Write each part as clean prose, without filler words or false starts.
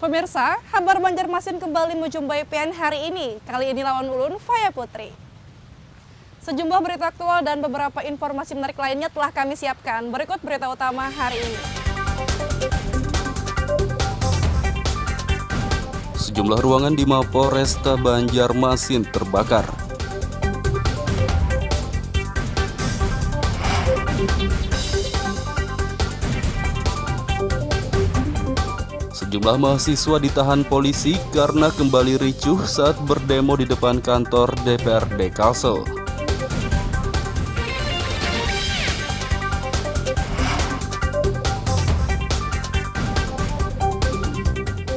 Pemirsa, kabar Banjarmasin kembali menjumpai PN hari ini. Kali ini lawan ulun, Faya Putri. Sejumlah berita aktual dan beberapa informasi menarik lainnya telah kami siapkan. Berikut berita utama hari ini. Sejumlah ruangan di Mapolresta Banjarmasin terbakar. Sejumlah mahasiswa ditahan polisi karena kembali ricuh saat berdemo di depan kantor DPRD Kalsel.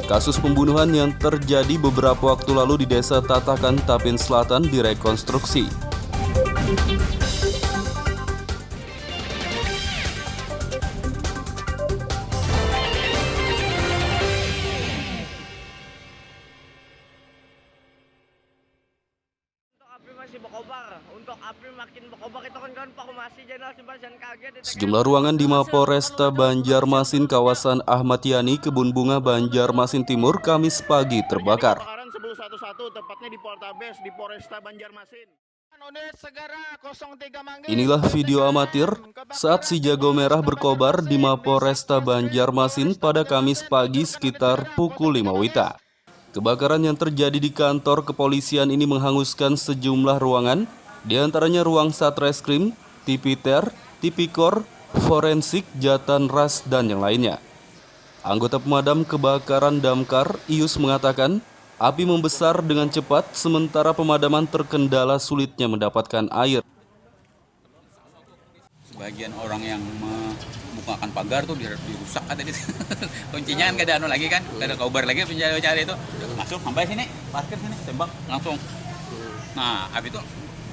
Kasus pembunuhan yang terjadi beberapa waktu lalu di Desa Tatakan, Tapin Selatan direkonstruksi. Sejumlah ruangan di Mapolresta Banjarmasin kawasan Ahmad Yani, Kebun Bunga, Banjarmasin Timur, Kamis pagi terbakar. Inilah video amatir saat si jago merah berkobar di Mapolresta Banjarmasin pada Kamis pagi sekitar pukul 5 WITA. Kebakaran yang terjadi di kantor kepolisian ini menghanguskan sejumlah ruangan, di antaranya ruang Satreskrim, Tipiter, Tipikor, Forensik, Jatanras, dan yang lainnya. Anggota pemadam kebakaran Damkar, Ius, mengatakan api membesar dengan cepat sementara pemadaman terkendala sulitnya mendapatkan air. Sebagian orang yang membukakan pagar tuh dirusak katanya. Kuncinya kan gak ada lagi kan, gak ada kaubar lagi pencari itu. Masuk sampai sini, parkir sini, tembak langsung. Nah, api itu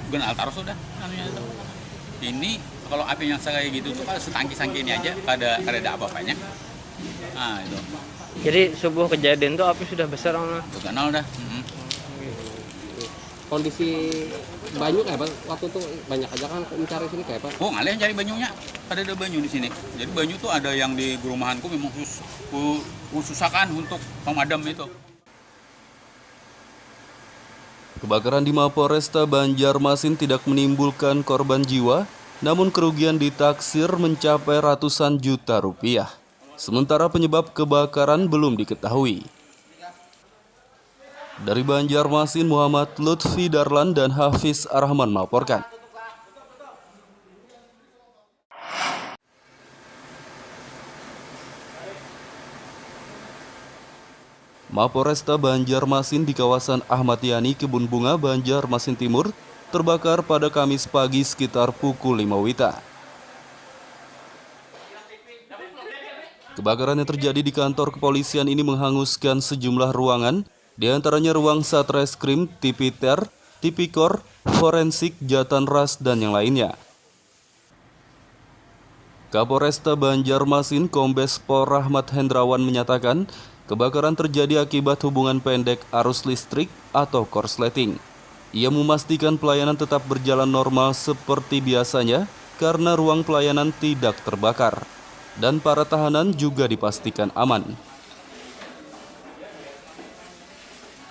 genal taruh sudah. Ini kalau api yang kayak gitu tuh kalau setangki-tangki ini aja ada apa-apanya. Nah, itu. Jadi sebuah kejadian tuh api sudah besar mana? Tuh kenal dah. Kondisi banyu kayak apa? Waktu itu banyak aja kan mencari sini kayak apa? Oh, ngalih yang cari banyunya. Ada banyu di sini. Jadi banyu tuh ada yang di perumahanku memang khususakan untuk pemadam itu. Kebakaran di Mapolresta Banjarmasin tidak menimbulkan korban jiwa, namun kerugian ditaksir mencapai ratusan juta rupiah. Sementara penyebab kebakaran belum diketahui. Dari Banjarmasin, Muhammad Lutfi Darlan dan Hafiz Arrahman melaporkan. Mapolresta Banjarmasin di kawasan Ahmad Yani, Kebun Bunga, Banjarmasin Timur terbakar pada Kamis pagi sekitar pukul 5 WITA. Kebakaran yang terjadi di kantor kepolisian ini menghanguskan sejumlah ruangan, di antaranya ruang Satreskrim, Tipiter, Tipikor, Forensik, Jatanras, dan yang lainnya. Kapolresta Banjarmasin Kombes Pol Rahmat Hendrawan menyatakan kebakaran terjadi akibat hubungan pendek arus listrik atau korsleting. Ia memastikan pelayanan tetap berjalan normal seperti biasanya karena ruang pelayanan tidak terbakar. Dan para tahanan juga dipastikan aman.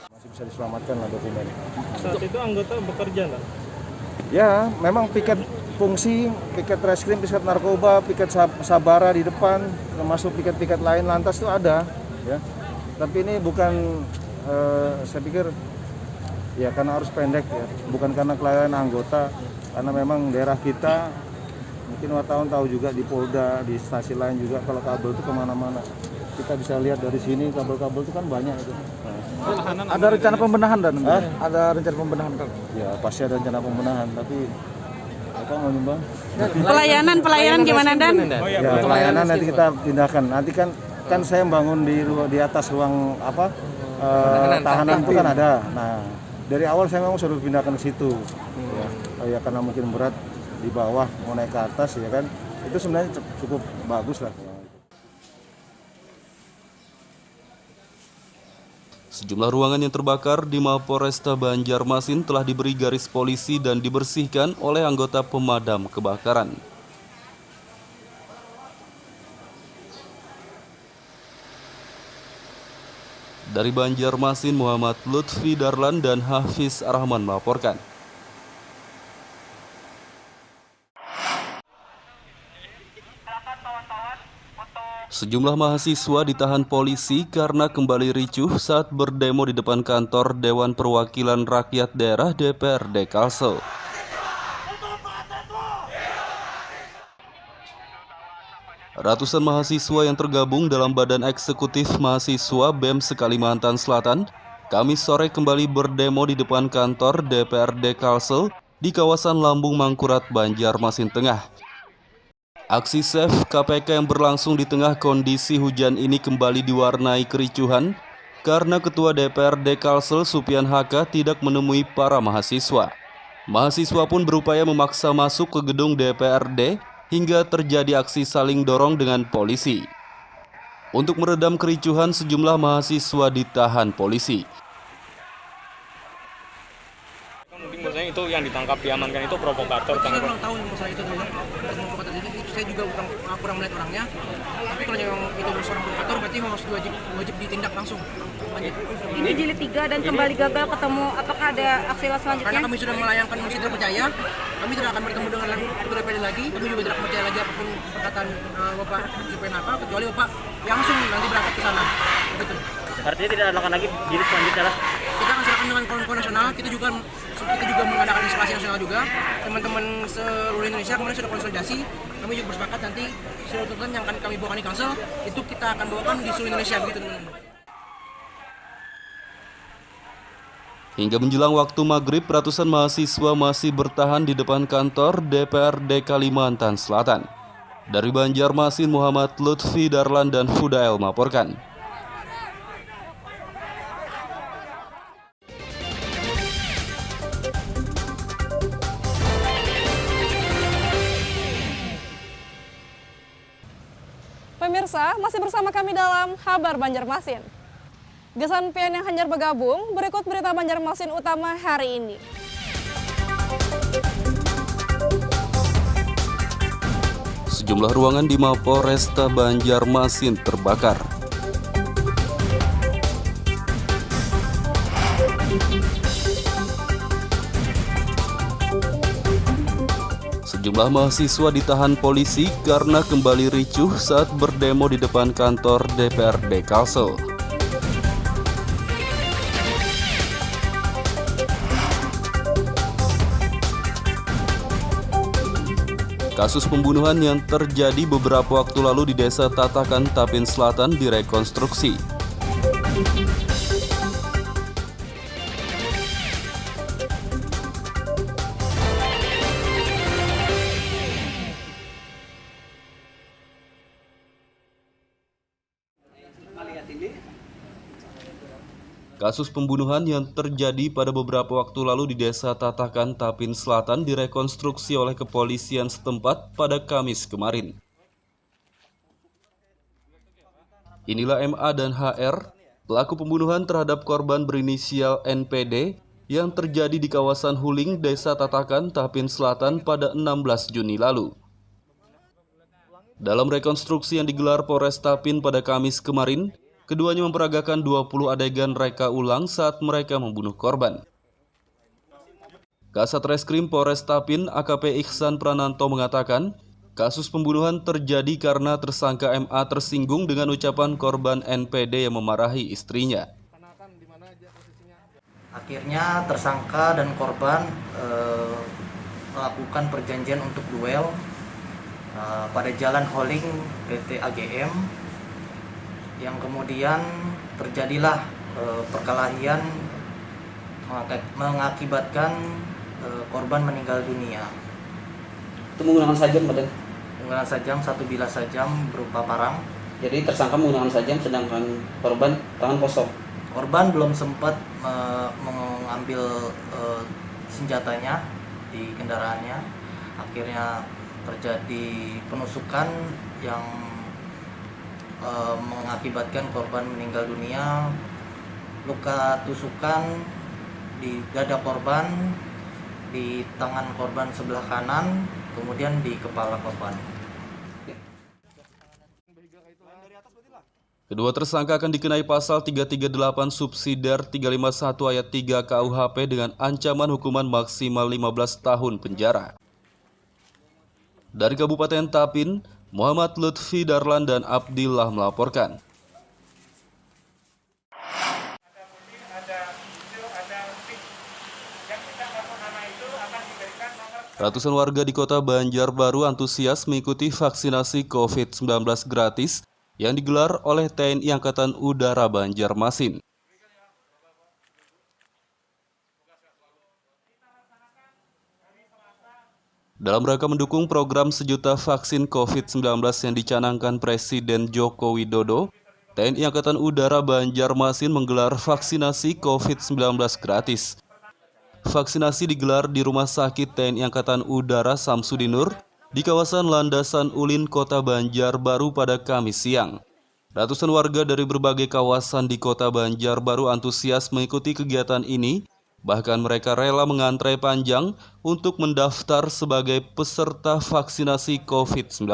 Masih bisa diselamatkan lah dokumen. Saat itu anggota bekerja nggak? Ya, memang piket fungsi, piket reskrim, piket narkoba, piket sabara di depan, termasuk piket-piket lain lantas itu ada. Ya, tapi ini bukan, saya pikir, ya karena arus pendek ya, bukan karena kelalaian anggota, karena memang daerah kita, mungkin wartawan tahu juga di Polda, di stasiun lain juga kalau kabel itu kemana-mana. Kita bisa lihat dari sini kabel-kabel itu kan banyak itu. Nah, Ada rencana pembenahan dan ada rencana pembenahan kan? ya pasti ada rencana pembenahan, tapi apa mau nyumbang? Pelayanan gimana, Dan? Ya pelayanan nanti kita pindahkan. Nanti kan saya bangun di atas ruang apa tahanan itu kan ada. Nah dari awal saya memang sudah pindahkan ke situ. Ya karena mungkin berat di bawah mau naik ke atas ya kan. Itu sebenarnya cukup bagus lah. Sejumlah ruangan yang terbakar di Mapolresta Banjarmasin telah diberi garis polisi dan dibersihkan oleh anggota pemadam kebakaran. Dari Banjarmasin, Muhammad Lutfi Darlan dan Hafiz Rahman melaporkan. Sejumlah mahasiswa ditahan polisi karena kembali ricuh saat berdemo di depan kantor Dewan Perwakilan Rakyat Daerah DPRD Kalsel. Ratusan mahasiswa yang tergabung dalam Badan Eksekutif Mahasiswa BEM Kalimantan Selatan, Kamis sore kembali berdemo di depan kantor DPRD Kalsel di kawasan Lambung Mangkurat, Banjarmasin Tengah. Aksi Save KPK yang berlangsung di tengah kondisi hujan ini kembali diwarnai kericuhan karena Ketua DPRD Kalsel Supian Haka tidak menemui para mahasiswa. Mahasiswa pun berupaya memaksa masuk ke gedung DPRD hingga terjadi aksi saling dorong dengan polisi. Untuk meredam kericuhan, sejumlah mahasiswa ditahan polisi. Mungkin maksudnya itu yang ditangkap diamankan itu provokator. Saya kurang tahu masalah itu dulu. Provokator itu saya juga kurang melihat orangnya. Tapi kalau yang itu seorang provokator berarti harus wajib ditindak langsung. Ini jilid 3 dan kembali gagal ketemu. Apakah ada aksi selanjutnya? Karena kami sudah melayangkan misi terpercaya, kami tidak akan bertemu dengan Ketua DPRD lagi. Kami juga tidak percaya lagi apapun perkataan Bapak Supian Haka, kecuali Bapak yang langsung nanti berangkat ke sana. Begitu. Artinya tidak akan lagi jilid selanjutnya lah. Kita akan serahkan dengan kawan-kawan nasional. Kita juga mengadakan instalasi nasional juga. Teman-teman seluruh Indonesia kemarin sudah konsolidasi. Kami juga bersepakat nanti seluruh tuntutan yang akan kami bawakan di Kalsel itu kita akan bawakan di seluruh Indonesia, begitu teman-teman. Hingga menjelang waktu maghrib, ratusan mahasiswa masih bertahan di depan kantor DPRD Kalimantan Selatan. Dari Banjarmasin, Muhammad Lutfi Darlan dan Fudael melaporkan. Pemirsa, masih bersama kami dalam Kabar Banjarmasin. Gesan pian yang hanyar bergabung, berikut berita Banjarmasin utama hari ini. Sejumlah ruangan di Mapolresta Banjarmasin terbakar. Sejumlah mahasiswa ditahan polisi karena kembali ricuh saat berdemo di depan kantor DPRD Kalsel. Kasus pembunuhan yang terjadi beberapa waktu lalu di Desa Tatakan, Tapin Selatan direkonstruksi. Kasus pembunuhan yang terjadi pada beberapa waktu lalu di Desa Tatakan, Tapin Selatan direkonstruksi oleh kepolisian setempat pada Kamis kemarin. Inilah MA dan HR, pelaku pembunuhan terhadap korban berinisial NPD yang terjadi di kawasan Huling, Desa Tatakan, Tapin Selatan pada 16 Juni lalu. Dalam rekonstruksi yang digelar Polres Tapin pada Kamis kemarin, keduanya memperagakan 20 adegan reka ulang saat mereka membunuh korban. Kasat Reskrim Polres Tapin AKP Iksan Prananto mengatakan, kasus pembunuhan terjadi karena tersangka MA tersinggung dengan ucapan korban NPD yang memarahi istrinya. Akhirnya tersangka dan korban melakukan perjanjian untuk duel pada Jalan Holing PT AGM, yang kemudian terjadilah perkelahian mengakibatkan korban meninggal dunia. Itu menggunakan sajam, Badan? Menggunakan sajam, satu bilah sajam berupa parang. Jadi tersangka menggunakan sajam sedangkan korban tangan kosong. Korban belum sempat mengambil senjatanya di kendaraannya. Akhirnya terjadi penusukan yang mengakibatkan korban meninggal dunia. Luka tusukan di dada korban, di tangan korban sebelah kanan, kemudian di kepala korban. Kedua tersangka akan dikenai pasal 338 subsidiar 351 ayat 3 KUHP dengan ancaman hukuman maksimal 15 tahun penjara. Dari Kabupaten Tapin, Muhammad Lutfi Darlan dan Abdillah melaporkan. Ratusan warga di Kota Banjarbaru antusias mengikuti vaksinasi COVID-19 gratis yang digelar oleh TNI Angkatan Udara Banjarmasin. Dalam rangka mendukung program sejuta vaksin COVID-19 yang dicanangkan Presiden Joko Widodo, TNI Angkatan Udara Banjarmasin menggelar vaksinasi COVID-19 gratis. Vaksinasi digelar di Rumah Sakit TNI Angkatan Udara Samsudinur di kawasan Landasan Ulin, Kota Banjarbaru pada Kamis siang. Ratusan warga dari berbagai kawasan di Kota Banjarbaru antusias mengikuti kegiatan ini, bahkan mereka rela mengantre panjang untuk mendaftar sebagai peserta vaksinasi COVID-19.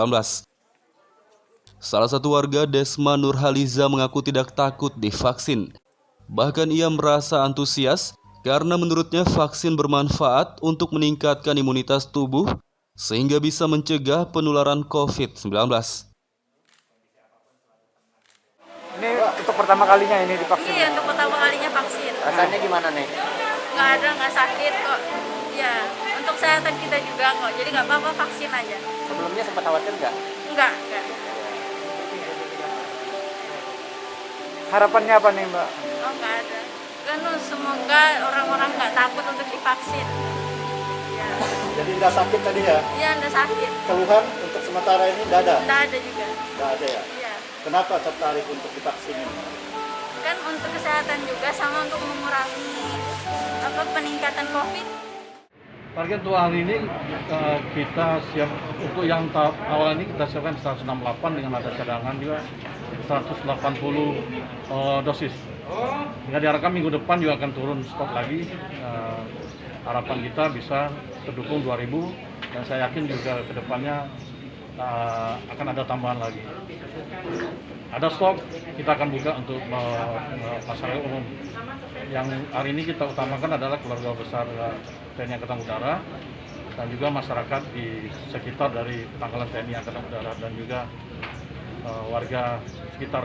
Salah satu warga, Desma Nurhaliza, mengaku tidak takut divaksin. Bahkan ia merasa antusias karena menurutnya vaksin bermanfaat untuk meningkatkan imunitas tubuh sehingga bisa mencegah penularan COVID-19. Ini untuk pertama kalinya ini divaksin? Iya, untuk pertama kalinya vaksin. Rasanya gimana nih? Nggak sakit kok. Ya, untuk kesehatan kita juga kok. Jadi nggak apa-apa, vaksin aja. Sebelumnya sempat khawatir nggak? Enggak. Harapannya apa nih, Mbak? Oh, nggak ada. Kan semoga orang-orang nggak takut untuk divaksin. Ya. Jadi nggak sakit tadi ya? Iya, nggak sakit. Keluhan untuk sementara ini nggak ada? Nggak ada juga. Nggak ada ya? Iya. Kenapa tertarik untuk divaksin ini? Kan untuk kesehatan juga sama untuk mengurangi peningkatan COVID. Target untuk hari ini kita siap untuk yang tahap awal ini kita siapkan 168 dengan ada cadangan juga 180 dosis. Hingga diharapkan minggu depan juga akan turun stok lagi. Harapan kita bisa terdukung 2000 dan saya yakin juga ke depannya akan ada tambahan lagi. Ada stok, kita akan buka untuk masyarakat umum. Yang hari ini kita utamakan adalah keluarga besar TNI Angkatan Udara dan juga masyarakat di sekitar dari pangkalan TNI Angkatan Udara dan juga warga sekitar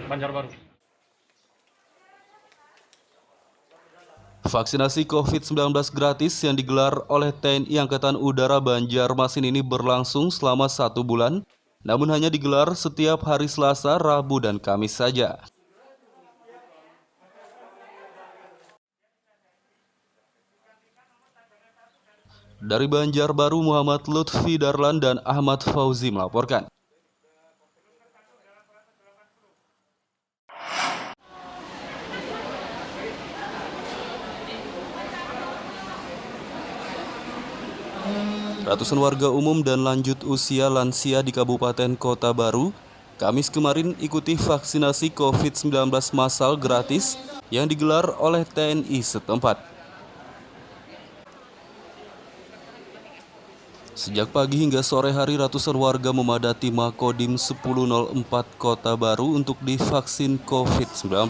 Banjarbaru. Vaksinasi COVID-19 gratis yang digelar oleh TNI Angkatan Udara Banjarmasin ini berlangsung selama 1 bulan, namun hanya digelar setiap hari Selasa, Rabu, dan Kamis saja. Dari Banjarbaru, Muhammad Lutfi Darlan dan Ahmad Fauzi melaporkan. Ratusan warga umum dan lanjut usia lansia di Kabupaten Kota Baru, Kamis kemarin ikuti vaksinasi COVID-19 massal gratis yang digelar oleh TNI setempat. Sejak pagi hingga sore hari, ratusan warga memadati Makodim 1004 Kota Baru untuk divaksin COVID-19.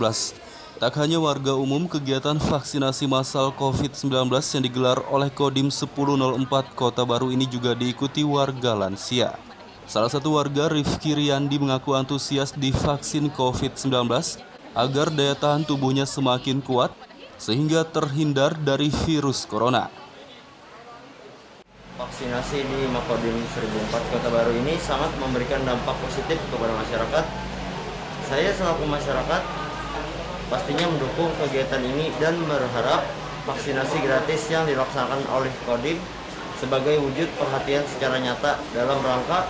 Tak hanya warga umum, kegiatan vaksinasi massal COVID-19 yang digelar oleh Kodim 1004 Kota Baru ini juga diikuti warga lansia. Salah satu warga, Rifki Riyandi, mengaku antusias divaksin COVID-19 agar daya tahan tubuhnya semakin kuat sehingga terhindar dari virus corona. Vaksinasi di Makodim 1004 Kota Baru ini sangat memberikan dampak positif kepada masyarakat. Saya selaku masyarakat pastinya mendukung kegiatan ini dan berharap vaksinasi gratis yang dilaksanakan oleh Kodim sebagai wujud perhatian secara nyata dalam rangka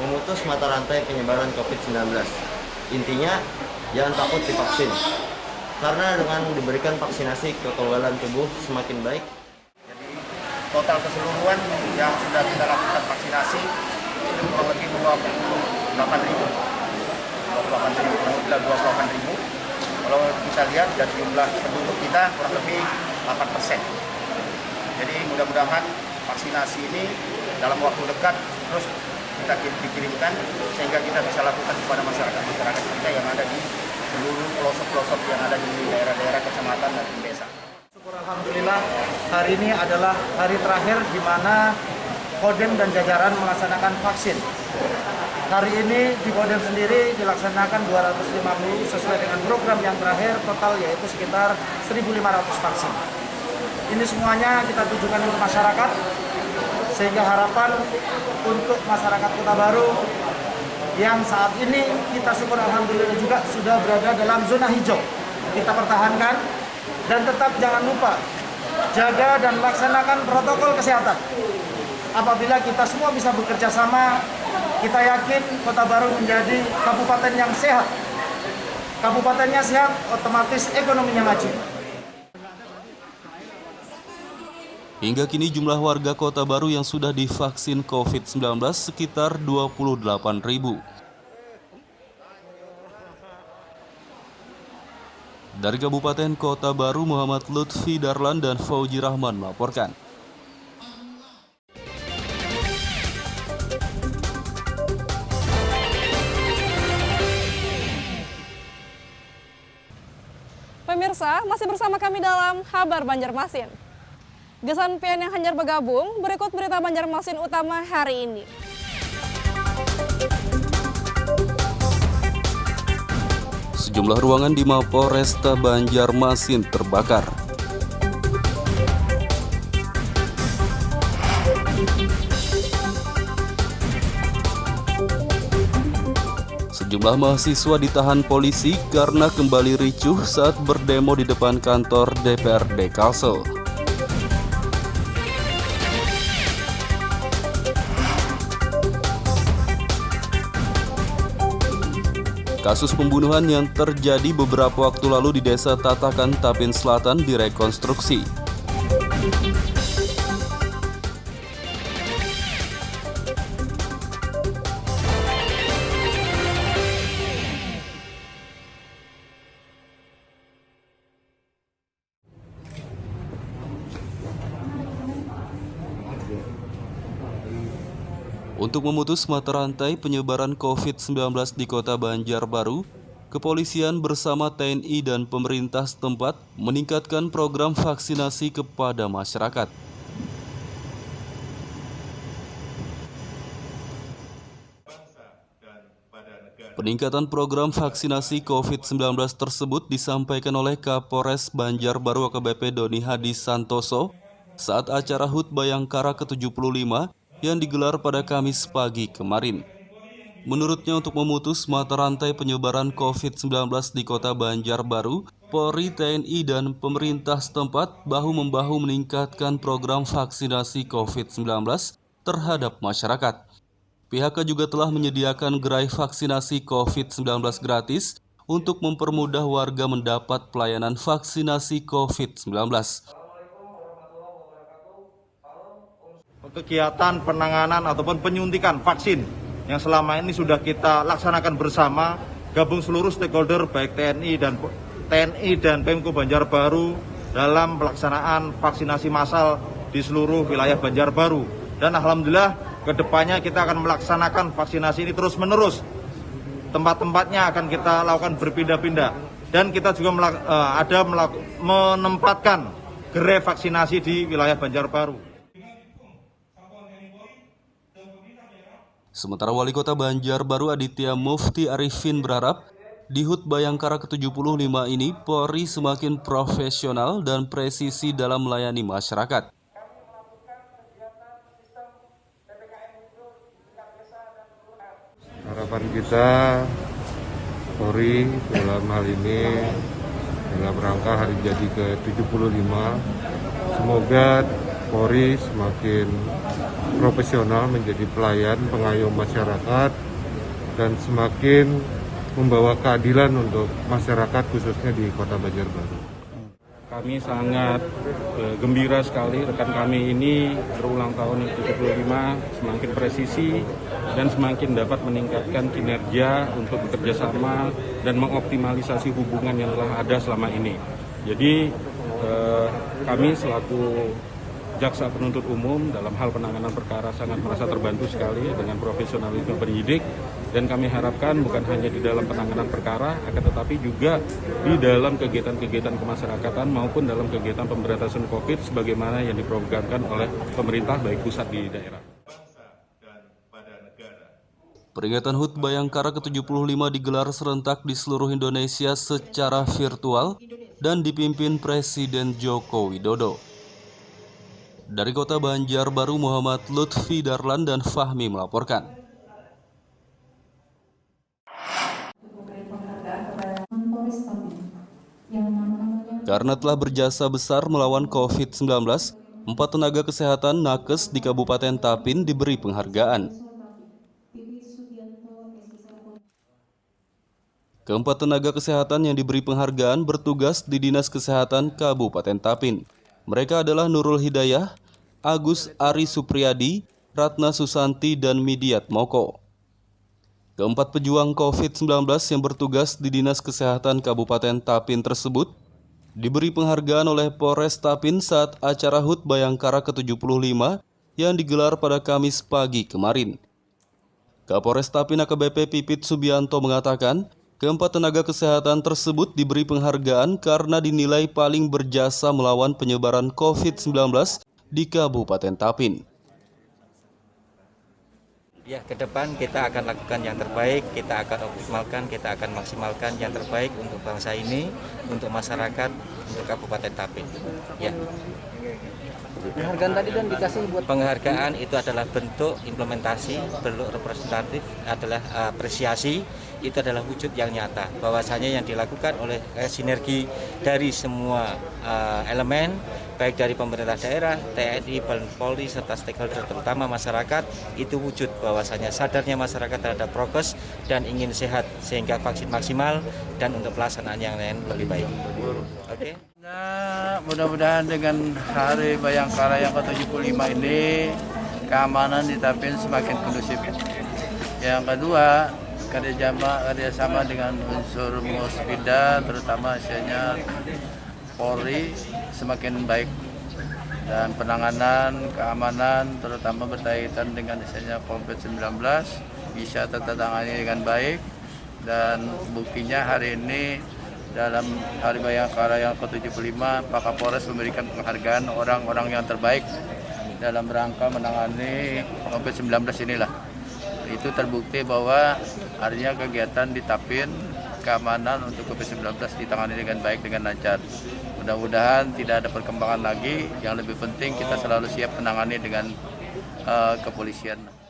memutus mata rantai penyebaran COVID-19. Intinya, jangan takut divaksin, karena dengan diberikan vaksinasi kekebalan tubuh semakin baik. Jadi total keseluruhan yang sudah kita lakukan vaksinasi itu kurang lebih 28.000. Kalau kita lihat dari jumlah penduduk kita kurang lebih 8%. Jadi mudah-mudahan vaksinasi ini dalam waktu dekat terus kita kita dikirimkan sehingga kita bisa lakukan kepada masyarakat kita yang ada di seluruh pelosok-pelosok yang ada di daerah-daerah kecamatan dan desa. Syukur alhamdulillah, hari ini adalah hari terakhir di mana Kodem dan jajaran melaksanakan vaksin. Hari ini di Kodem sendiri dilaksanakan 250 sesuai dengan program yang terakhir, total yaitu sekitar 1.500 vaksin. Ini semuanya kita tujukan untuk masyarakat, sehingga harapan untuk masyarakat Kota Baru yang saat ini kita syukur alhamdulillah juga sudah berada dalam zona hijau. Kita pertahankan dan tetap jangan lupa jaga dan laksanakan protokol kesehatan. Apabila kita semua bisa bekerja sama, kita yakin Kota Baru menjadi kabupaten yang sehat. Kabupatennya sehat, otomatis ekonominya maju. Hingga kini jumlah warga Kota Baru yang sudah divaksin COVID-19 sekitar 28.000. Dari Kabupaten Kota Baru, Muhammad Lutfi Darlan dan Fauji Rahman melaporkan. Pemirsa, masih bersama kami dalam Kabar Banjarmasin. Gesan PN yang hanyar bergabung, berikut berita Banjarmasin utama hari ini. Sejumlah ruangan di Mapolresta Banjarmasin terbakar. Sejumlah mahasiswa ditahan polisi karena kembali ricuh saat berdemo di depan kantor DPRD Kalsel. Kasus pembunuhan yang terjadi beberapa waktu lalu di Desa Tatakan, Tapin Selatan direkonstruksi. Untuk memutus mata rantai penyebaran COVID-19 di Kota Banjarbaru, kepolisian bersama TNI dan pemerintah setempat meningkatkan program vaksinasi kepada masyarakat. Peningkatan program vaksinasi COVID-19 tersebut disampaikan oleh Kapolres Banjarbaru AKBP Doni Hadi Santoso saat acara HUT Bayangkara ke-75 yang digelar pada Kamis pagi kemarin. Menurutnya, untuk memutus mata rantai penyebaran COVID-19 di Kota Banjarbaru, Polri, TNI, dan pemerintah setempat bahu-membahu meningkatkan program vaksinasi COVID-19 terhadap masyarakat. Pihaknya juga telah menyediakan gerai vaksinasi COVID-19 gratis untuk mempermudah warga mendapat pelayanan vaksinasi COVID-19. Kegiatan penanganan ataupun penyuntikan vaksin yang selama ini sudah kita laksanakan bersama, gabung seluruh stakeholder baik TNI dan Pemko Banjarbaru dalam pelaksanaan vaksinasi massal di seluruh wilayah Banjarbaru. Dan alhamdulillah kedepannya kita akan melaksanakan vaksinasi ini terus-menerus. Tempat-tempatnya akan kita lakukan berpindah-pindah. Dan kita juga menempatkan gerai vaksinasi di wilayah Banjarbaru. Sementara Wali Kota Banjarbaru Aditya Mufti Arifin berharap di HUT Bayangkara ke-75 ini Polri semakin profesional dan presisi dalam melayani masyarakat. Harapan kita Polri dalam hal ini dalam rangka hari jadi ke-75, semoga Polri semakin profesional menjadi pelayan pengayom masyarakat dan semakin membawa keadilan untuk masyarakat khususnya di Kota Banjarbaru. Kami sangat gembira sekali rekan kami ini berulang tahun yang ke-75 semakin presisi dan semakin dapat meningkatkan kinerja untuk bekerjasama dan mengoptimalisasi hubungan yang telah ada selama ini. Jadi kami selaku jaksa penuntut umum dalam hal penanganan perkara sangat merasa terbantu sekali dengan profesionalisme penyidik, dan kami harapkan bukan hanya di dalam penanganan perkara, akan tetapi juga di dalam kegiatan-kegiatan kemasyarakatan maupun dalam kegiatan pemberantasan COVID sebagaimana yang diprogramkan oleh pemerintah baik pusat di daerah. Peringatan HUT Bayangkara ke-75 digelar serentak di seluruh Indonesia secara virtual dan dipimpin Presiden Joko Widodo. Dari Kota Banjarbaru, Muhammad Lutfi Darlan dan Fahmi melaporkan. Karena telah berjasa besar melawan COVID-19, 4 tenaga kesehatan nakes di Kabupaten Tapin diberi penghargaan. Keempat tenaga kesehatan yang diberi penghargaan bertugas di Dinas Kesehatan Kabupaten Tapin. Mereka adalah Nurul Hidayah, Agus Ari Supriyadi, Ratna Susanti, dan Midiat Moko. Keempat pejuang COVID-19 yang bertugas di Dinas Kesehatan Kabupaten Tapin tersebut diberi penghargaan oleh Polres Tapin saat acara HUT Bayangkara ke-75 yang digelar pada Kamis pagi kemarin. Kapolres Tapin AKBP Pipit Subianto mengatakan, keempat tenaga kesehatan tersebut diberi penghargaan karena dinilai paling berjasa melawan penyebaran COVID-19 di Kabupaten Tapin. Ya, ke depan kita akan lakukan yang terbaik, kita akan optimalkan, kita akan maksimalkan yang terbaik untuk bangsa ini, untuk masyarakat, untuk Kabupaten Tapin. Ya. Penghargaan tadi dan dikasih buat penghargaan itu adalah bentuk implementasi, bentuk representatif, adalah apresiasi, itu adalah wujud yang nyata bahwasanya yang dilakukan oleh sinergi dari semua elemen, baik dari pemerintah daerah, TNI, Polri serta stakeholder terutama masyarakat, itu wujud bahwasanya sadarnya masyarakat terhadap prokes dan ingin sehat sehingga vaksin maksimal dan untuk pelaksanaan yang lain lebih baik. Oke. Nah, mudah-mudahan dengan Hari Bayangkara yang ke-75 ini keamanan di Tapin semakin kondusif. Yang kedua, kerjasama dengan unsur Muspida, terutama misalnya Polri semakin baik, dan penanganan keamanan terutama berkaitan dengan misalnya COVID-19 bisa tertangani dengan baik, dan buktinya hari ini dalam Hari Bayangkara yang ke-75 Pak Kapolres memberikan penghargaan orang-orang yang terbaik dalam rangka menangani COVID-19 inilah. Itu terbukti bahwa artinya kegiatan di Tapin keamanan untuk COVID-19 ditangani dengan baik, dengan lancar. Mudah-mudahan tidak ada perkembangan lagi. Yang lebih penting kita selalu siap menangani dengan kepolisian.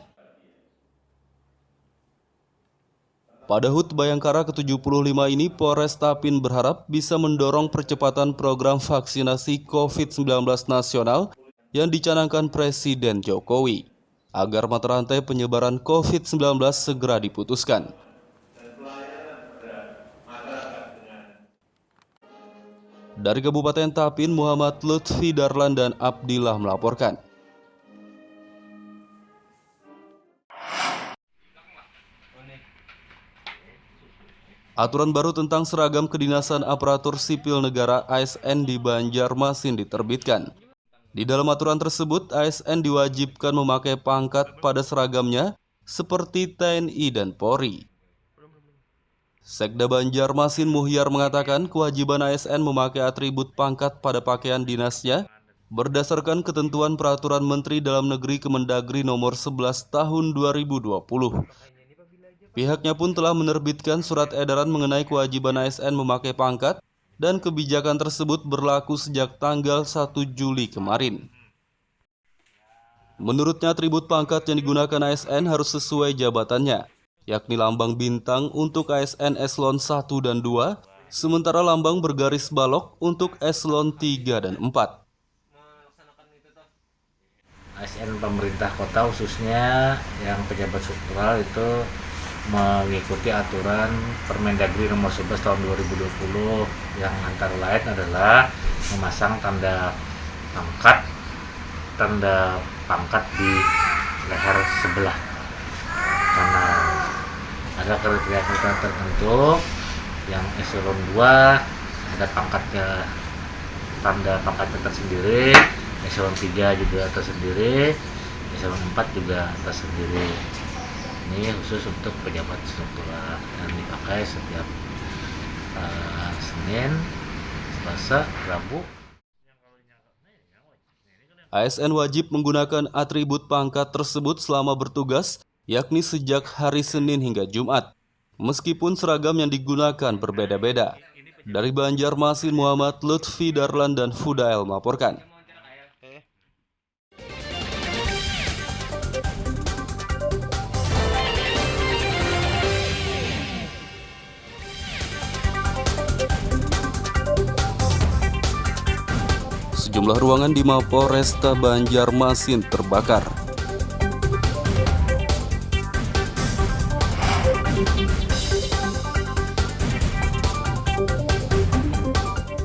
Pada HUT Bayangkara ke-75 ini, Polres Tapin berharap bisa mendorong percepatan program vaksinasi COVID-19 nasional yang dicanangkan Presiden Jokowi, agar mata rantai penyebaran COVID-19 segera diputuskan. Dari Kabupaten Tapin, Muhammad Lutfi Darlan dan Abdillah melaporkan. Aturan baru tentang seragam kedinasan aparatur sipil negara ASN di Banjarmasin diterbitkan. Di dalam aturan tersebut, ASN diwajibkan memakai pangkat pada seragamnya seperti TNI dan Polri. Sekda Banjarmasin Muhyar mengatakan kewajiban ASN memakai atribut pangkat pada pakaian dinasnya berdasarkan ketentuan Peraturan Menteri Dalam Negeri Kemendagri Nomor 11 Tahun 2020. Pihaknya pun telah menerbitkan surat edaran mengenai kewajiban ASN memakai pangkat, dan kebijakan tersebut berlaku sejak tanggal 1 Juli kemarin. Menurutnya, atribut pangkat yang digunakan ASN harus sesuai jabatannya, yakni lambang bintang untuk ASN eselon 1 dan 2, sementara lambang bergaris balok untuk eselon 3 dan 4. ASN pemerintah kota khususnya yang pejabat struktural itu mengikuti aturan Permendagri nomor 11 tahun 2020 yang antara lain adalah memasang tanda pangkat di leher sebelah, karena ada kriteria tertentu. Yang eselon 2 ada pangkatnya, tanda pangkatnya tersendiri, eselon 3 juga tersendiri, eselon 4 juga tersendiri. Ini khusus untuk pejabat struktural yang dipakai setiap Senin, Selasa, Rabu. ASN wajib menggunakan atribut pangkat tersebut selama bertugas, yakni sejak hari Senin hingga Jumat. Meskipun seragam yang digunakan berbeda-beda. Dari Banjarmasin, Muhammad Lutfi Darlan dan Fudael melaporkan. Sejumlah ruangan di Mapolresta Banjarmasin terbakar.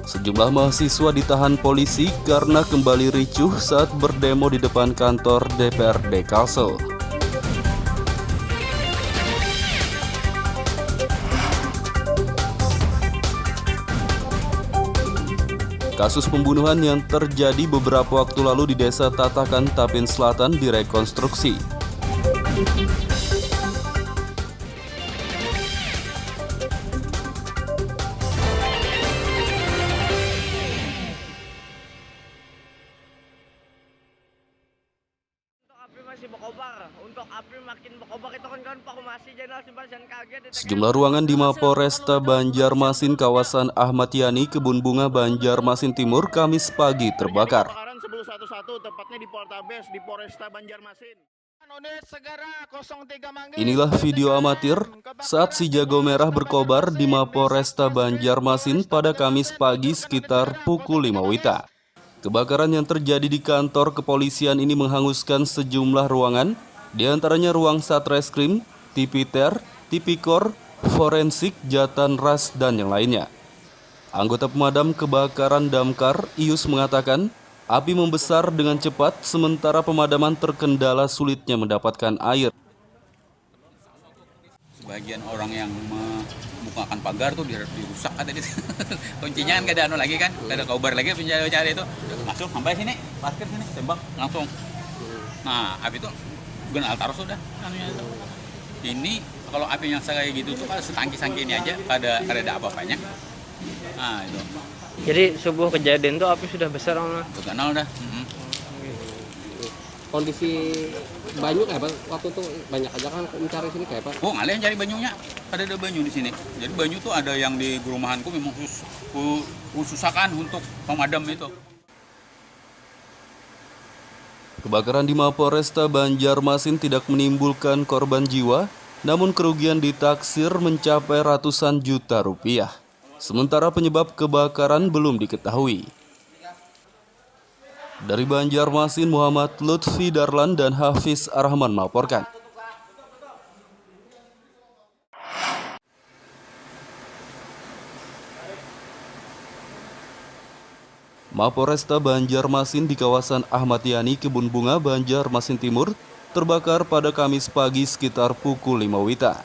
Sejumlah mahasiswa ditahan polisi karena kembali ricuh saat berdemo di depan kantor DPRD Kalsel. Kasus pembunuhan yang terjadi beberapa waktu lalu di Desa Tatakan, Tapin Selatan direkonstruksi. Sejumlah ruangan di Mapolresta Banjarmasin kawasan Ahmad Yani, Kebun Bunga, Banjarmasin Timur, Kamis pagi terbakar. Inilah video amatir saat si jago merah berkobar di Mapolresta Banjarmasin pada Kamis pagi sekitar pukul 5 WITA. Kebakaran yang terjadi di kantor kepolisian ini menghanguskan sejumlah ruangan, diantaranya ruang Satreskrim, Tipiter, Tipikor, Forensik, Jatanras, dan yang lainnya. Anggota pemadam kebakaran Damkar, Ius, mengatakan api membesar dengan cepat sementara pemadaman terkendala sulitnya mendapatkan air. Sebagian orang yang membukakan pagar tuh dirusak ada di kuncinya kan gak ada lagi kan, gak ada kaubar lagi pencari itu masuk sampai sini, parkir sini, tembak langsung. Nah api itu bukan altaros sudah anunya itu. Ini kalau api yang kayak gitu tuh kalau setangki-tangki ini aja ada apa-apanya. Nah itu. Jadi subuh kejadian tuh api sudah besar om? Kenal dah. Kondisi banyu kayak apa? Waktu itu banyak aja kan mencari sini kayak apa? Oh nggak ada yang cari banyunya, ada banyu di sini. Jadi banyu tuh ada yang di perumahanku memang khususakan untuk pemadam itu. Kebakaran di Mapolresta Banjarmasin tidak menimbulkan korban jiwa, namun kerugian ditaksir mencapai ratusan juta rupiah. Sementara penyebab kebakaran belum diketahui. Dari Banjarmasin, Muhammad Lutfi Darlan dan Hafiz Arahman melaporkan. Mapolresta Banjarmasin di kawasan Ahmad Yani, Kebun Bunga, Banjarmasin Timur terbakar pada Kamis pagi sekitar pukul 5 WITA.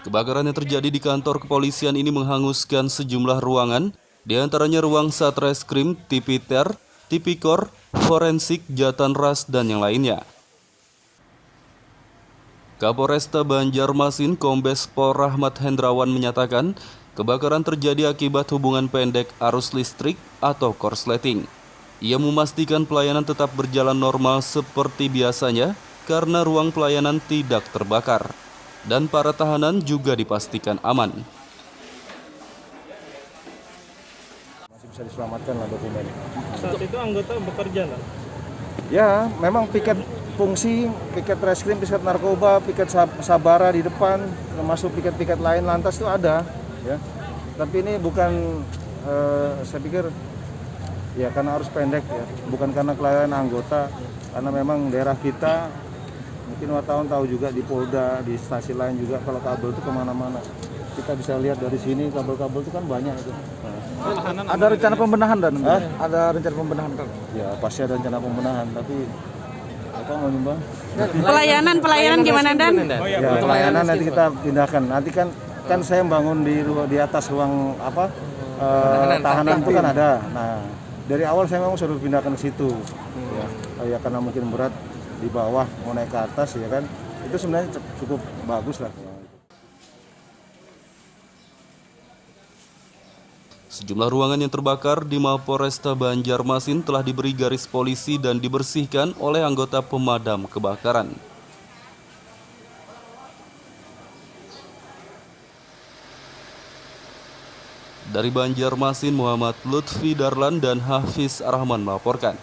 Kebakaran yang terjadi di kantor kepolisian ini menghanguskan sejumlah ruangan, di antaranya ruang Satreskrim, Tipiter, Tipikor, Forensik, Jatanras, dan yang lainnya. Kapolresta Banjarmasin Kombes Pol Rahmat Hendrawan menyatakan, kebakaran terjadi akibat hubungan pendek arus listrik atau korsleting. Ia memastikan pelayanan tetap berjalan normal seperti biasanya karena ruang pelayanan tidak terbakar. Dan para tahanan juga dipastikan aman. Masih bisa diselamatkan lah dokumen. Saat itu anggota bekerja lah? Ya, memang piket fungsi, piket reskrim, piket narkoba, piket sabara di depan, termasuk piket-piket lain lantas itu ada. Ya, tapi ini bukan, saya pikir, ya karena arus pendek ya, bukan karena kelalaian anggota, karena memang daerah kita. Mungkin wartawan tahu juga di Polda, di stasiun lain juga kalau kabel itu kemana-mana. Kita bisa lihat dari sini kabel-kabel itu kan banyak itu. Ada rencana pembenahan dan ada rencana pembenahan kan? Ya pasti ada rencana pembenahan, tapi apa mau nyumbang? Pelayanan gimana Dan? Ya pelayanan nanti kita pindahkan. Nanti kan saya bangun di atas ruang apa tahanan itu kan ada. Nah, dari awal saya memang sudah pindahkan ke situ. Ya, karena mungkin berat di bawah mau naik ke atas ya kan. Itu sebenarnya cukup bagus lah. Sejumlah ruangan yang terbakar di Mapolresta Banjarmasin telah diberi garis polisi dan dibersihkan oleh anggota pemadam kebakaran. Dari Banjarmasin, Muhammad Lutfi Darlan dan Hafiz Arahman melaporkan.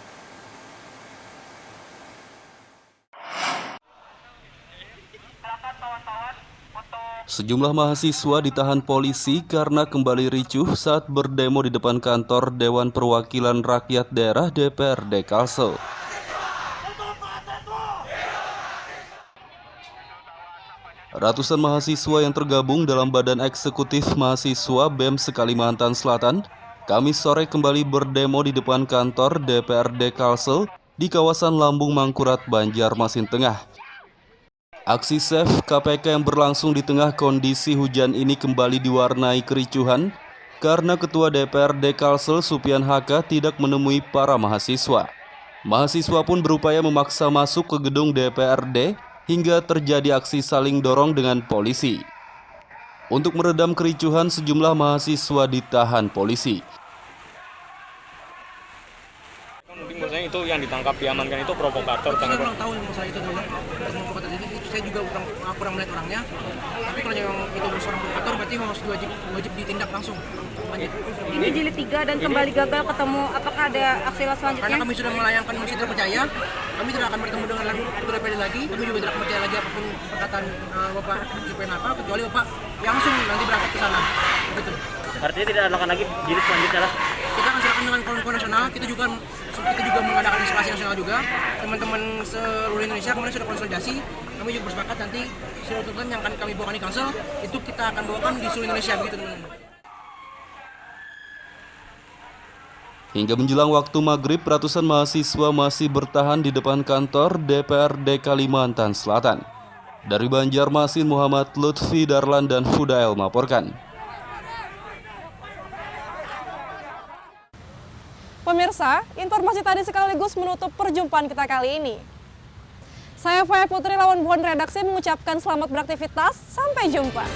Sejumlah mahasiswa ditahan polisi karena kembali ricuh saat berdemo di depan kantor Dewan Perwakilan Rakyat Daerah DPRD Kalsel. Ratusan mahasiswa yang tergabung dalam Badan Eksekutif Mahasiswa BEM Kalimantan Selatan, Kamis sore kembali berdemo di depan kantor DPRD Kalsel di kawasan Lambung Mangkurat, Banjarmasin Tengah. Aksi Save KPK yang berlangsung di tengah kondisi hujan ini kembali diwarnai kericuhan karena Ketua DPRD Kalsel Supian Haka tidak menemui para mahasiswa. Mahasiswa pun berupaya memaksa masuk ke gedung DPRD hingga terjadi aksi saling dorong dengan polisi. Untuk meredam kericuhan, sejumlah mahasiswa ditahan polisi. Maksudnya itu yang ditangkap diamankan itu provokator. Saya kurang tahu masalah itu dulu. Provokator itu saya juga kurang melihat orangnya. Tapi kalau yang itu seorang provokator berarti harus wajib ditindak langsung. Lanjut. Ini jilid 3 dan kembali gagal ketemu. Apakah ada aksi selanjutnya? Karena kami sudah melayangkan mosi terpercaya, kami tidak akan bertemu dengan Ketua DPRD lagi. Kami juga tidak percaya lagi apapun perkataan Bapak Supian Haka, kecuali Bapak langsung nanti berangkat ke sana. Begitu. Artinya tidak akan lagi jilid selanjutnya lah. Kita akan silakan dengan kawan-kawan nasional. Kita juga mengadakan instalasi nasional juga. Teman-teman seluruh Indonesia kemarin sudah konsolidasi. Kami juga bersepakat nanti seluruh tuntutan yang akan kami bawakan di Kalsel itu kita akan bawakan di seluruh Indonesia begitu teman-teman. Hingga menjelang waktu maghrib, ratusan mahasiswa masih bertahan di depan kantor DPRD Kalimantan Selatan. Dari Banjarmasin, Muhammad Lutfi Darlan dan Fudael melaporkan. Pemirsa, informasi tadi sekaligus menutup perjumpaan kita kali ini. Saya Faya Putri, lawan buan redaksi mengucapkan selamat beraktivitas. Sampai jumpa.